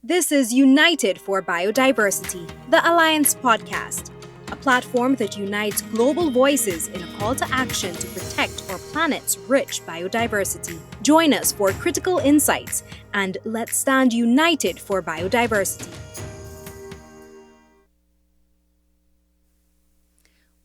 This is United for Biodiversity, the Alliance podcast, a platform that unites global voices in a call to action to protect our planet's rich biodiversity. Join us for critical insights and let's stand united for biodiversity.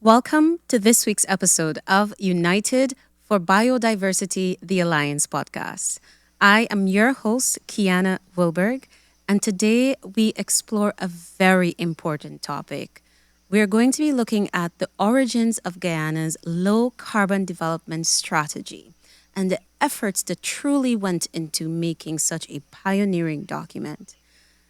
Welcome to this week's episode of United for Biodiversity, the Alliance podcast. I am your host, Guyana Wilberg, and today we explore a very important topic. We're going to be looking at the origins of Guyana's low carbon development strategy and the efforts that truly went into making such a pioneering document.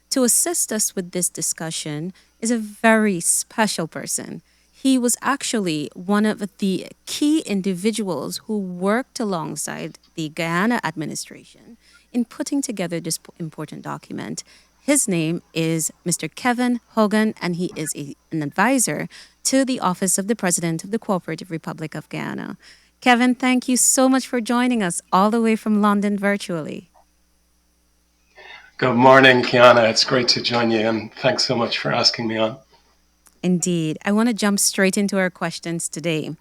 To assist us with this discussion is a very special person. He was actually one of the key individuals who worked alongside the Guyana administration in putting together this important document. His name is Mr. Kevin Hogan, and he is an advisor to the Office of the President of the Cooperative Republic of Guyana. Kevin, thank you so much for joining us all the way from London virtually. Good morning, Kiana. It's great to join you, and thanks so much for asking me on. Indeed. I want to jump straight into our questions today.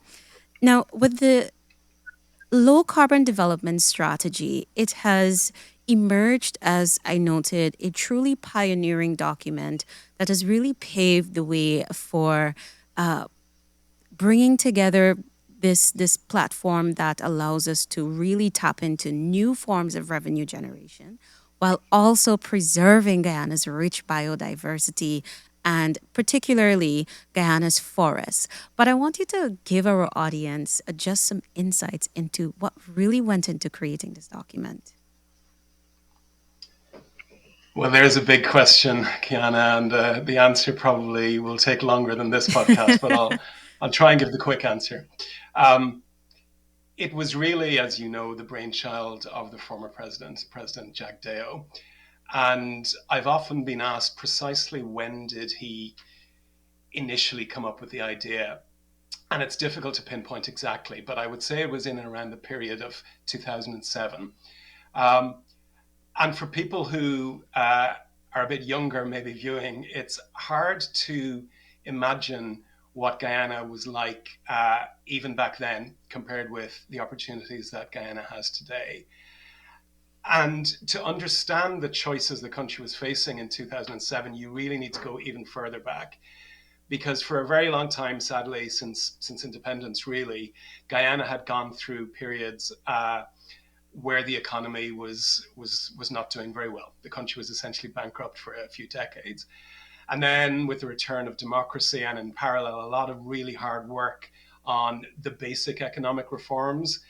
Now, with the low carbon development strategy, it has emerged, as I noted, a truly pioneering document that has really paved the way for bringing together this platform that allows us to really tap into new forms of revenue generation while also preserving Guyana's rich biodiversity and particularly Guyana's forests. But I want you to give our audience just some insights into what really went into creating this document. Well, there's a big question, Kiana, and the answer probably will take longer than this podcast, but I'll try and give the quick answer. It was really, as you know, the brainchild of the former president, President Jack Deo. And I've often been asked precisely when did he initially come up with the idea? And it's difficult to pinpoint exactly, but I would say it was in and around the period of 2007. And for people who are a bit younger, maybe viewing, it's hard to imagine what Guyana was like even back then compared with the opportunities that Guyana has today. And to understand the choices the country was facing in 2007, you really need to go even further back. Because for a very long time, sadly, since independence, really, Guyana had gone through periods where the economy was not doing very well. The country was essentially bankrupt for a few decades. And then with the return of democracy and in parallel, a lot of really hard work on the basic economic reforms,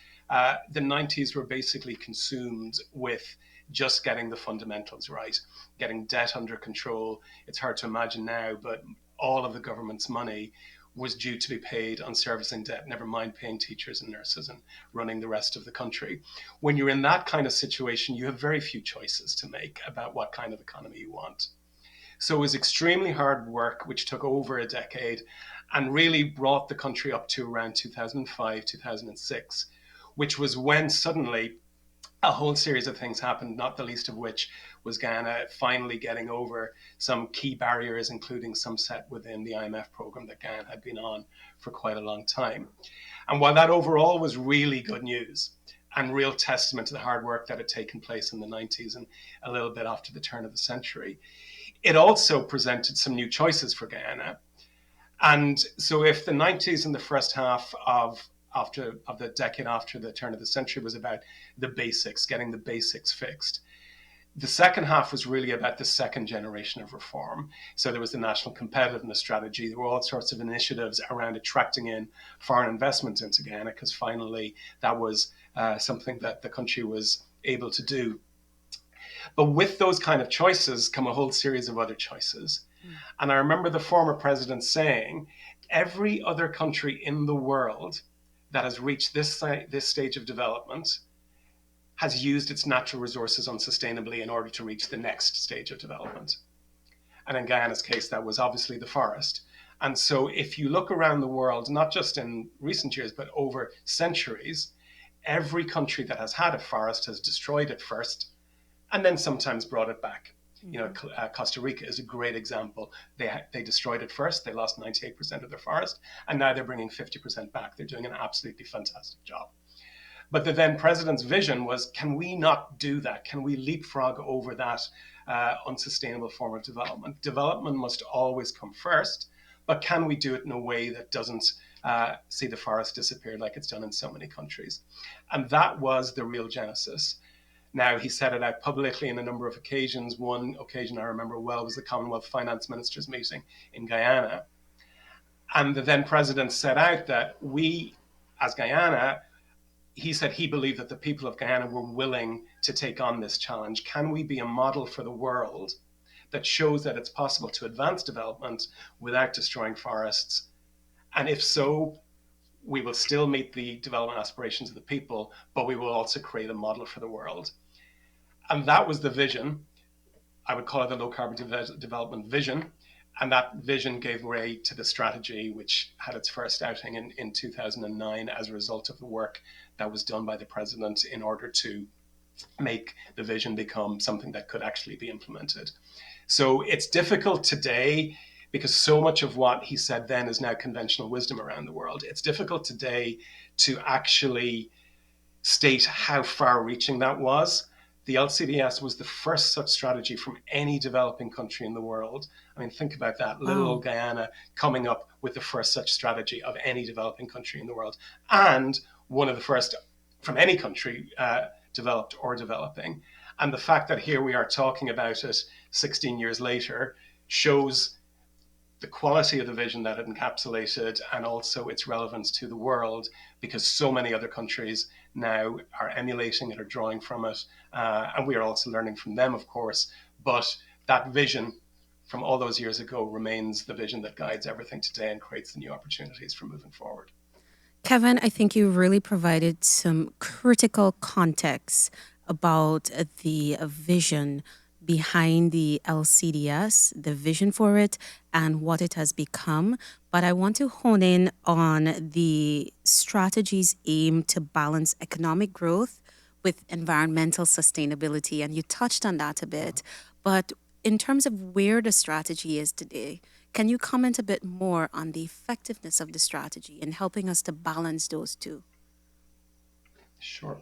the 90s were basically consumed with just getting the fundamentals right, getting debt under control. It's hard to imagine now, but all of the government's money was due to be paid on servicing debt, never mind paying teachers and nurses and running the rest of the country. When you're in that kind of situation, you have very few choices to make about what kind of economy you want. So it was extremely hard work, which took over a decade and really brought the country up to around 2005, 2006, which was when suddenly a whole series of things happened, not the least of which was Guyana finally getting over some key barriers, including some set within the IMF program that Guyana had been on for quite a long time. And while that overall was really good news and real testament to the hard work that had taken place in the 90s and a little bit after the turn of the century, it also presented some new choices for Guyana. And so if the 90s and the first half of the decade after the turn of the century was about the basics, getting the basics fixed, the second half was really about the second generation of reform. So there was the national competitiveness strategy. There were all sorts of initiatives around attracting in foreign investment into Guyana, because finally that was something that the country was able to do. But with those kind of choices come a whole series of other choices. And I remember the former president saying, every other country in the world that has reached this stage of development has used its natural resources unsustainably in order to reach the next stage of development. And in Guyana's case, that was obviously the forest. And so if you look around the world, not just in recent years, but over centuries, every country that has had a forest has destroyed it first and then sometimes brought it back. Costa Rica is a great example. They destroyed it first. They lost 98% of their forest, and now they're bringing 50% back. They're doing an absolutely fantastic job. But the then president's vision was, can we not do that? Can we leapfrog over that unsustainable form of development? Development must always come first, but can we do it in a way that doesn't see the forest disappear like it's done in so many countries? And that was the real genesis. Now, he said it out publicly in a number of occasions. One occasion I remember well was the Commonwealth Finance Ministers meeting in Guyana. And the then president set out that we, as Guyana, he said he believed that the people of Guyana were willing to take on this challenge. Can we be a model for the world that shows that it's possible to advance development without destroying forests? And if so, we will still meet the development aspirations of the people, but we will also create a model for the world. And that was the vision. I would call it the low carbon development vision. And that vision gave way to the strategy, which had its first outing in 2009 as a result of the work that was done by the president in order to make the vision become something that could actually be implemented. So it's difficult today because so much of what he said then is now conventional wisdom around the world. It's difficult today to actually state how far-reaching that was. The LCDS was the first such strategy from any developing country in the world. I mean, think about that. Little old Guyana coming up with the first such strategy of any developing country in the world. And one of the first from any country, developed or developing. And the fact that here we are talking about it 16 years later shows the quality of the vision that it encapsulated and also its relevance to the world, because so many other countries now are emulating it or drawing from it. And we are also learning from them, of course. But that vision from all those years ago remains the vision that guides everything today and creates the new opportunities for moving forward. Kevin, I think you really provided some critical context about the vision behind the LCDS, the vision for it, and what it has become. But I want to hone in on the strategy's aim to balance economic growth with environmental sustainability. And you touched on that a bit. But in terms of where the strategy is today, can you comment a bit more on the effectiveness of the strategy in helping us to balance those two? Sure.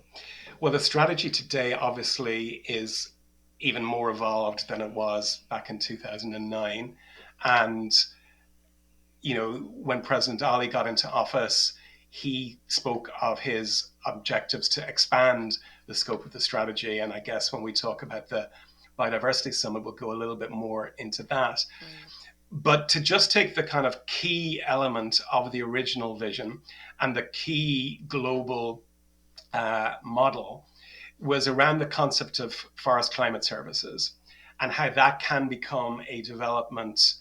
Well, the strategy today obviously is even more evolved than it was back in 2009. And, when President Ali got into office, he spoke of his objectives to expand the scope of the strategy. And I guess when we talk about the Biodiversity Summit, we'll go a little bit more into that. But to just take the kind of key element of the original vision and the key global model was around the concept of forest climate services and how that can become a development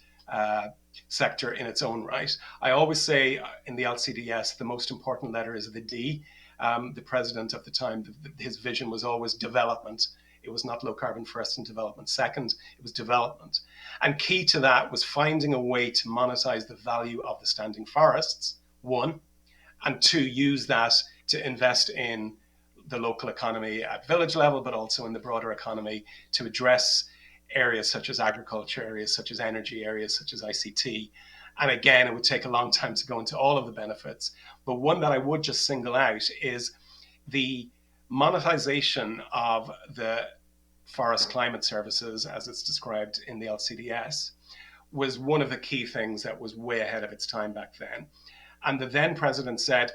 sector in its own right. I always say in the LCDS, the most important letter is the D. The president at the time, his vision was always development. It was not low carbon first and development second, it was development. And key to that was finding a way to monetize the value of the standing forests, one, and two, use that to invest in the local economy at village level, but also in the broader economy to address areas such as agriculture, areas such as energy, areas such as ICT. And again, it would take a long time to go into all of the benefits. But one that I would just single out is the monetization of the forest climate services, as it's described in the LCDS, was one of the key things that was way ahead of its time back then. And the then president said,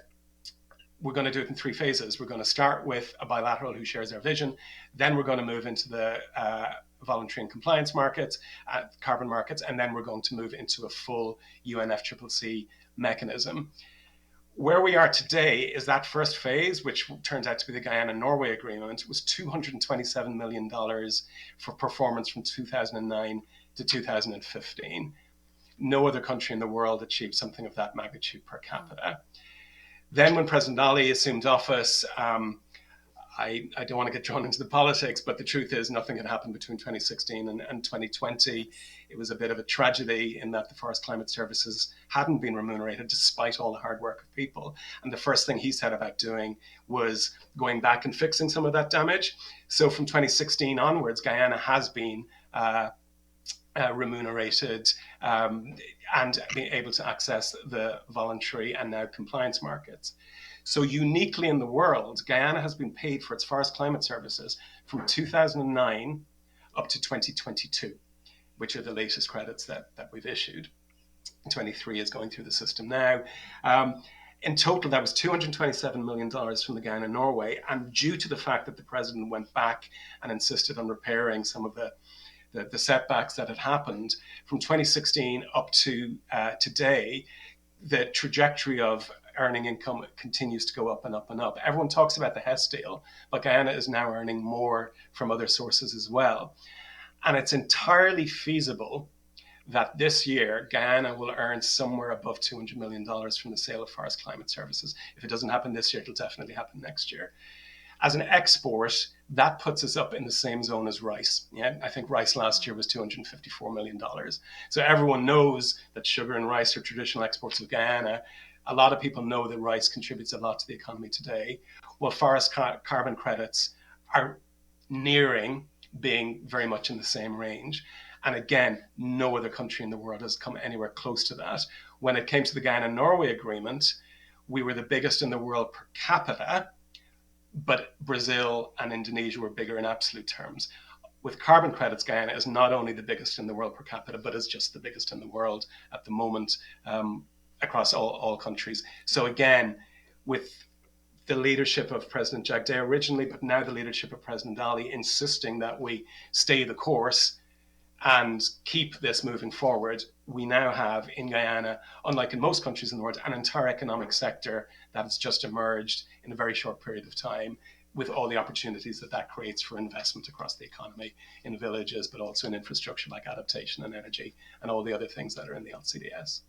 we're going to do it in three phases. We're going to start with a bilateral who shares our vision. Then we're going to move into the voluntary and compliance markets, carbon markets, and then we're going to move into a full UNFCCC mechanism. Where we are today is that first phase, which turns out to be the Guyana-Norway agreement, was $227 million for performance from 2009 to 2015. No other country in the world achieved something of that magnitude per capita. Then when President Ali assumed office, I don't want to get drawn into the politics, but the truth is nothing had happened between 2016 and 2020. It was a bit of a tragedy in that the Forest Climate Services hadn't been remunerated despite all the hard work of people. And the first thing he said about doing was going back and fixing some of that damage. So from 2016 onwards, Guyana has been remunerated and being able to access the voluntary and now compliance markets. So uniquely in the world, Guyana has been paid for its forest climate services from 2009 up to 2022, which are the latest credits that we've issued. 23 is going through the system now. In total, that was $227 million from the Guyana Norway. And due to the fact that the president went back and insisted on repairing some of the setbacks that had happened from 2016 up to today, the trajectory of earning income continues to go up and up and up. Everyone talks about the Hess deal, but Guyana is now earning more from other sources as well. And it's entirely feasible that this year Guyana will earn somewhere above $200 million from the sale of forest climate services. If it doesn't happen this year, it'll definitely happen next year. As an export, that puts us up in the same zone as rice. Yeah, I think rice last year was $254 million. So everyone knows that sugar and rice are traditional exports of Guyana. A lot of people know that rice contributes a lot to the economy today. Well, forest carbon credits are nearing being very much in the same range. And again, no other country in the world has come anywhere close to that. When it came to the Guyana-Norway agreement, we were the biggest in the world per capita, but Brazil and Indonesia were bigger in absolute terms. With carbon credits, Guyana is not only the biggest in the world per capita, but is just the biggest in the world at the moment across all countries. So again, with the leadership of President Jack Day originally, but now the leadership of President Ali insisting that we stay the course and keep this moving forward, we now have in Guyana, unlike in most countries in the world, an entire economic sector that has just emerged in a very short period of time, with all the opportunities that creates for investment across the economy in villages, but also in infrastructure like adaptation and energy and all the other things that are in the LCDS.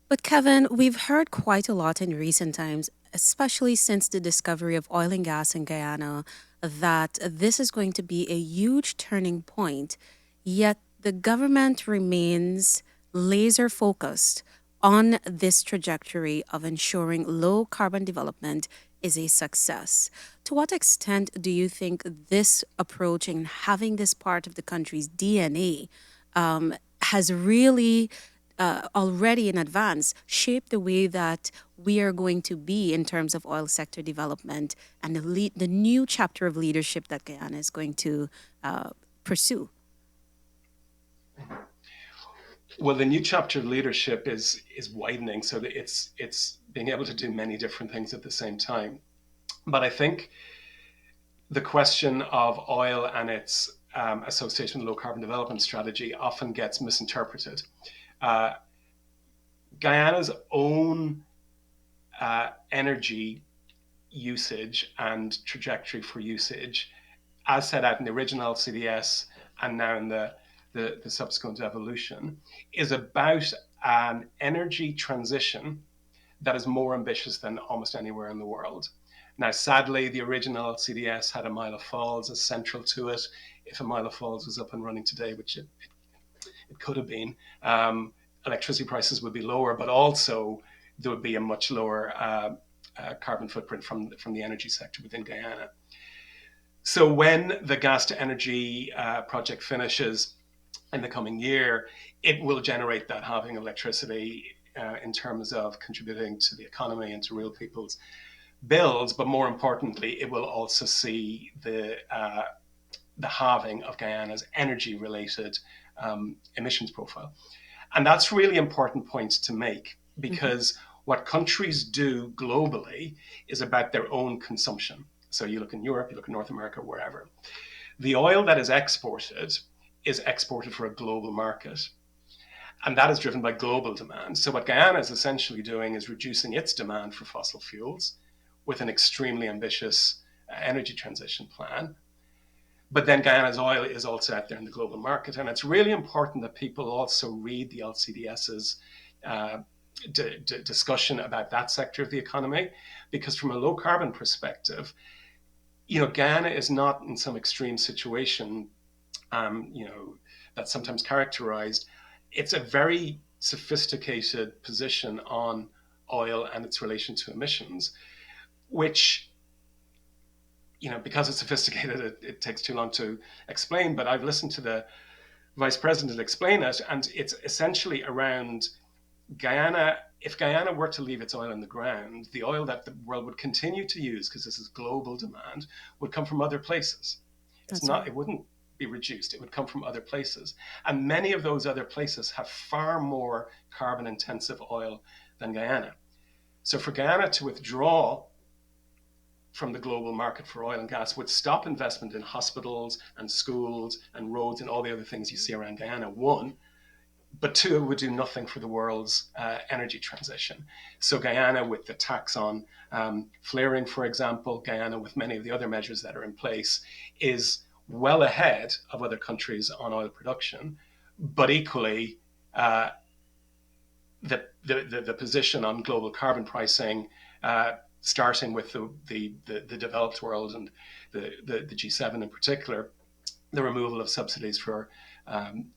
But Kevin, we've heard quite a lot in recent times, especially since the discovery of oil and gas in Guyana, that this is going to be a huge turning point. Yet the government remains laser focused on this trajectory of ensuring low carbon development is a success. To what extent do you think this approach and having this part of the country's DNA has really already in advance shaped the way that we are going to be in terms of oil sector development and the new chapter of leadership that Guyana is going to pursue? Well, the new chapter of leadership is widening, so that it's being able to do many different things at the same time. But I think the question of oil and its association with low carbon development strategy often gets misinterpreted. Guyana's own energy usage and trajectory for usage, as set out in the original CDS and now in the subsequent evolution, is about an energy transition that is more ambitious than almost anywhere in the world. Now, sadly, the original CDS had a Mile of Falls as central to it. If a Mile of Falls was up and running today, which it could have been, electricity prices would be lower, but also there would be a much lower carbon footprint from the energy sector within Guyana. So when the gas to energy project finishes in the coming year, it will generate that halving of electricity in terms of contributing to the economy and to real people's bills. But more importantly, it will also see the halving of Guyana's energy-related emissions profile. And that's really important point to make, because what countries do globally is about their own consumption. So you look in Europe, you look in North America, wherever. The oil that is exported for a global market. And that is driven by global demand. So what Guyana is essentially doing is reducing its demand for fossil fuels with an extremely ambitious energy transition plan. But then Guyana's oil is also out there in the global market. And it's really important that people also read the LCDS's discussion about that sector of the economy, because from a low carbon perspective, Guyana is not in some extreme situation, that's sometimes characterized. It's a very sophisticated position on oil and its relation to emissions, which, because it's sophisticated, it takes too long to explain. But I've listened to the vice president explain it, and it's essentially around Guyana. If Guyana were to leave its oil in the ground, the oil that the world would continue to use, because this is global demand, would come from other places. That's right. It wouldn't be reduced. It would come from other places. And many of those other places have far more carbon intensive oil than Guyana. So for Guyana to withdraw from the global market for oil and gas would stop investment in hospitals and schools and roads and all the other things you see around Guyana, one. But two, it would do nothing for the world's energy transition. So Guyana, with the tax on flaring, for example, Guyana, with many of the other measures that are in place, is well ahead of other countries on oil production. But equally, the position on global carbon pricing, starting with the developed world and the G7 in particular, the removal of subsidies for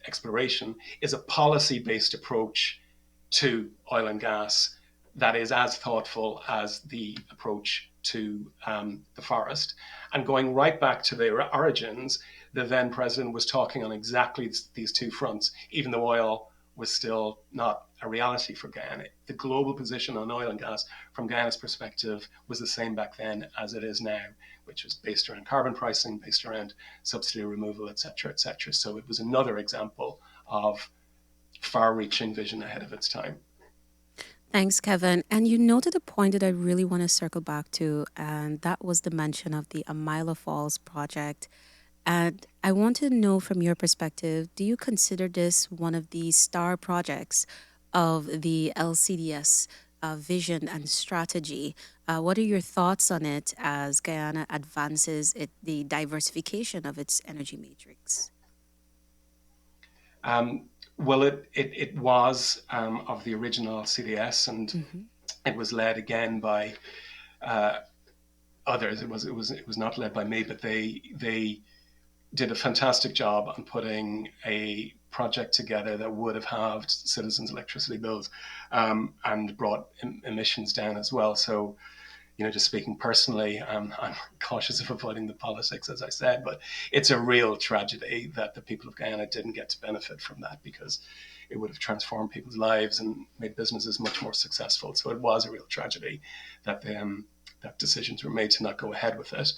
exploration, is a policy-based approach to oil and gas that is as thoughtful as the approach to the forest. And going right back to their origins, the then president was talking on exactly these two fronts, even though oil was still not a reality for Guyana. The global position on oil and gas from Guyana's perspective was the same back then as it is now, which was based around carbon pricing, based around subsidy removal, et cetera, et cetera. So it was another example of far-reaching vision ahead of its time. Thanks, Kevin. And you noted a point that I really want to circle back to, and that was the mention of the Amila Falls project. And I want to know from your perspective, do you consider this one of the star projects of the LCDS vision and strategy? What are your thoughts on it as Guyana advances the diversification of its energy matrix? Well, it was of the original CDS, and it was led again by others. It was not led by me, but they did a fantastic job on putting a project together that would have halved citizens' electricity bills and brought emissions down as well. So, just speaking personally, I'm cautious of avoiding the politics, as I said, but it's a real tragedy that the people of Guyana didn't get to benefit from that, because it would have transformed people's lives and made businesses much more successful. So it was a real tragedy that that decisions were made to not go ahead with it.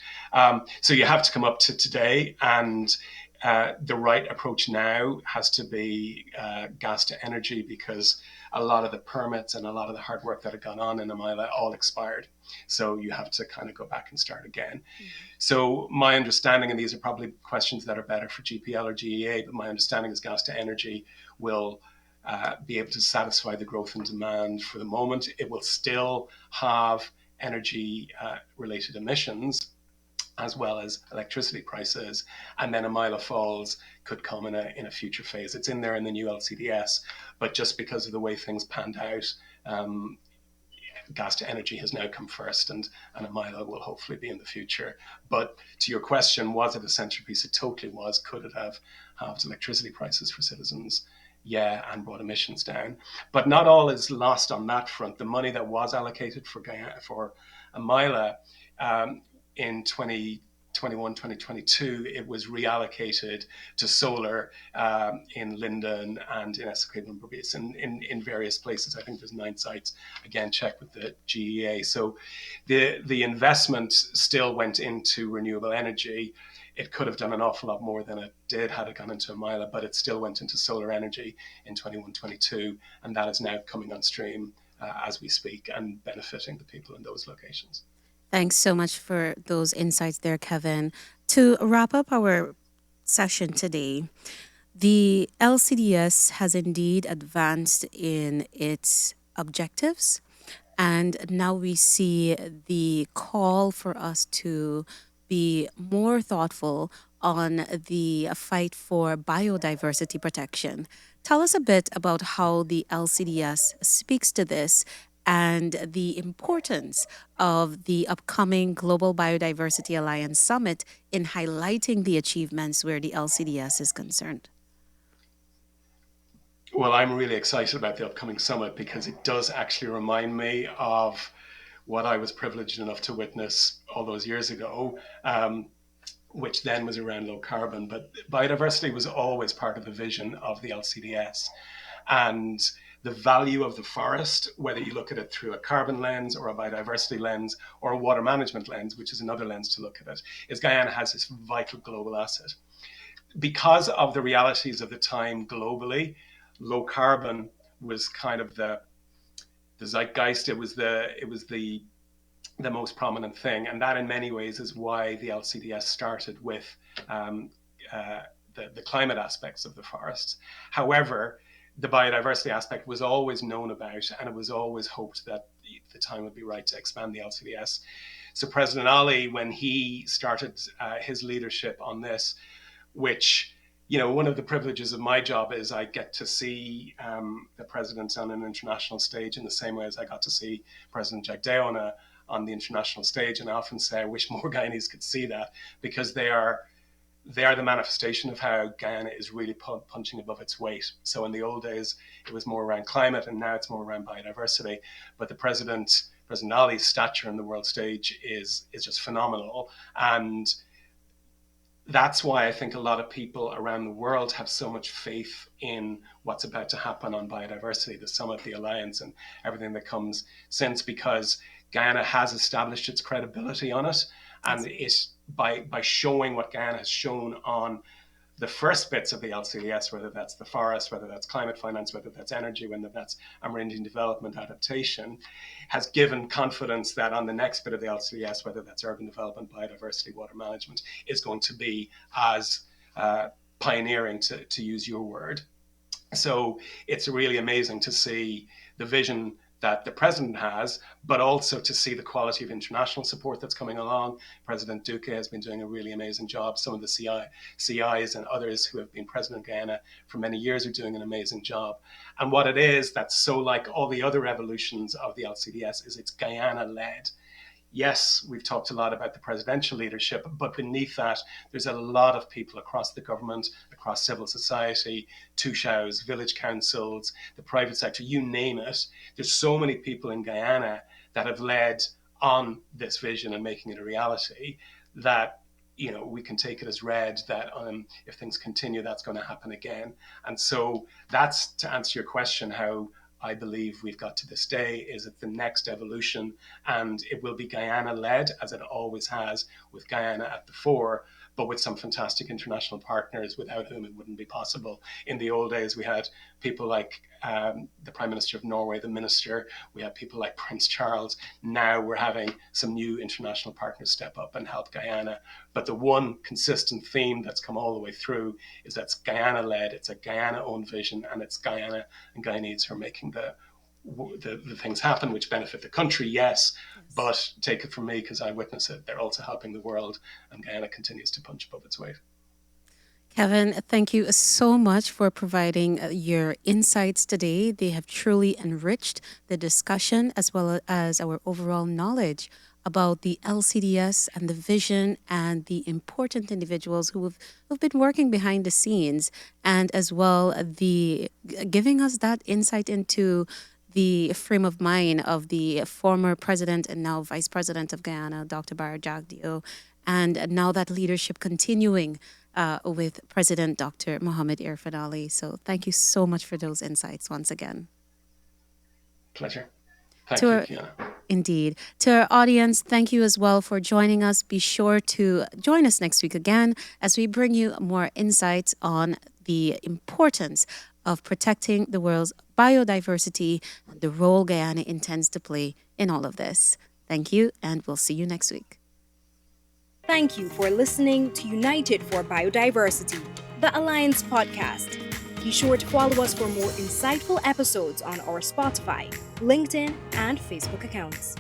So you have to come up to today, and the right approach now has to be gas to energy, because a lot of the permits and a lot of the hard work that had gone on in Amila all expired. So you have to kind of go back and start again. So my understanding, and these are probably questions that are better for GPL or GEA, but my understanding is gas to energy will be able to satisfy the growth in demand for the moment. It will still have energy related emissions as well as electricity prices, and then Amila Falls could come in a future phase. It's in there in the new LCDS, but just because of the way things panned out, gas to energy has now come first, and Amila will hopefully be in the future. But to your question, was it a centerpiece? It totally was. Could it have halved electricity prices for citizens? Yeah, and brought emissions down. But not all is lost on that front. The money that was allocated for Amila in 2021, 2022, it was reallocated to solar in Linden and in Essequibo and Berbice, in various places. I think there's 9 sites. Again, check with the GEA. So the investment still went into renewable energy. It could have done an awful lot more than it did had it gone into Amila, but it still went into solar energy in 21, 22, and that is now coming on stream as we speak and benefiting the people in those locations. Thanks so much for those insights there, Kevin. To wrap up our session today, the LCDS has indeed advanced in its objectives, and now we see the call for us to be more thoughtful on the fight for biodiversity protection. Tell us a bit about how the LCDS speaks to this and the importance of the upcoming Global Biodiversity Alliance Summit in highlighting the achievements where the LCDS is concerned? Well, I'm really excited about the upcoming summit because it does actually remind me of what I was privileged enough to witness all those years ago, which then was around low carbon. But biodiversity was always part of the vision of the LCDS. And the value of the forest, whether you look at it through a carbon lens or a biodiversity lens or a water management lens, which is another lens to look at it, is Guyana has this vital global asset. Because of the realities of the time globally, low carbon was kind of the zeitgeist. It was the most prominent thing, and that in many ways is why the LCDS started with the climate aspects of the forests. However, the biodiversity aspect was always known about, and it was always hoped that the time would be right to expand the LCDS. So President Ali, when he started his leadership on this, which, you know, one of the privileges of my job is I get to see the president on an international stage in the same way as I got to see President Jack Day on the international stage. And I often say I wish more Guyanese could see that, because they are the manifestation of how Guyana is really punching above its weight. So in the old days, it was more around climate, and now it's more around biodiversity. But the President Ali's stature on the world stage is just phenomenal. And that's why I think a lot of people around the world have so much faith in what's about to happen on biodiversity, the summit, the alliance, and everything that comes since, because Guyana has established its credibility on it. And it, by showing what Guyana has shown on the first bits of the LCDS, whether that's the forest, whether that's climate finance, whether that's energy, whether that's Amerindian development adaptation, has given confidence that on the next bit of the LCDS, whether that's urban development, biodiversity, water management, is going to be as pioneering, to use your word. So it's really amazing to see the vision that the president has, but also to see the quality of international support that's coming along. President Duque has been doing a really amazing job. Some of the CIs and others who have been president of Guyana for many years are doing an amazing job. And what it is that's so like all the other evolutions of the LCDS is it's Guyana-led. Yes, we've talked a lot about the presidential leadership, but beneath that, there's a lot of people across the government, across civil society, Tushaus, village councils, the private sector, you name it. There's so many people in Guyana that have led on this vision and making it a reality that, you know, we can take it as read that if things continue, that's going to happen again. And so that's, to answer your question, how I believe we've got to this day, is it the next evolution, and it will be Guyana-led, as it always has, with Guyana at the fore, but with some fantastic international partners without whom it wouldn't be possible. In the old days, we had people like the Prime Minister of Norway, the Minister, we had people like Prince Charles. Now we're having some new international partners step up and help Guyana. But the one consistent theme that's come all the way through is that's Guyana-led, it's a Guyana-owned vision, and it's Guyana and Guyanese who are making the things happen which benefit the country, yes, but take it from me, because I witness it, they're also helping the world, and Guyana continues to punch above its weight. Kevin, thank you so much for providing your insights today. They have truly enriched the discussion as well as our overall knowledge about the LCDS and the vision and the important individuals who've been working behind the scenes, and as well the giving us that insight into the frame of mind of the former president and now vice president of Guyana, Dr. Bara Jagdeo, and now that leadership continuing with President Dr. Mohamed Irfan Ali. So thank you so much for those insights once again. Pleasure. Thank you, Kiana. Indeed. To our audience, thank you as well for joining us. Be sure to join us next week again as we bring you more insights on the importance of protecting the world's biodiversity and the role Guyana intends to play in all of this. Thank you, and we'll see you next week. Thank you for listening to United for Biodiversity, the Alliance podcast. Be sure to follow us for more insightful episodes on our Spotify, LinkedIn, and Facebook accounts.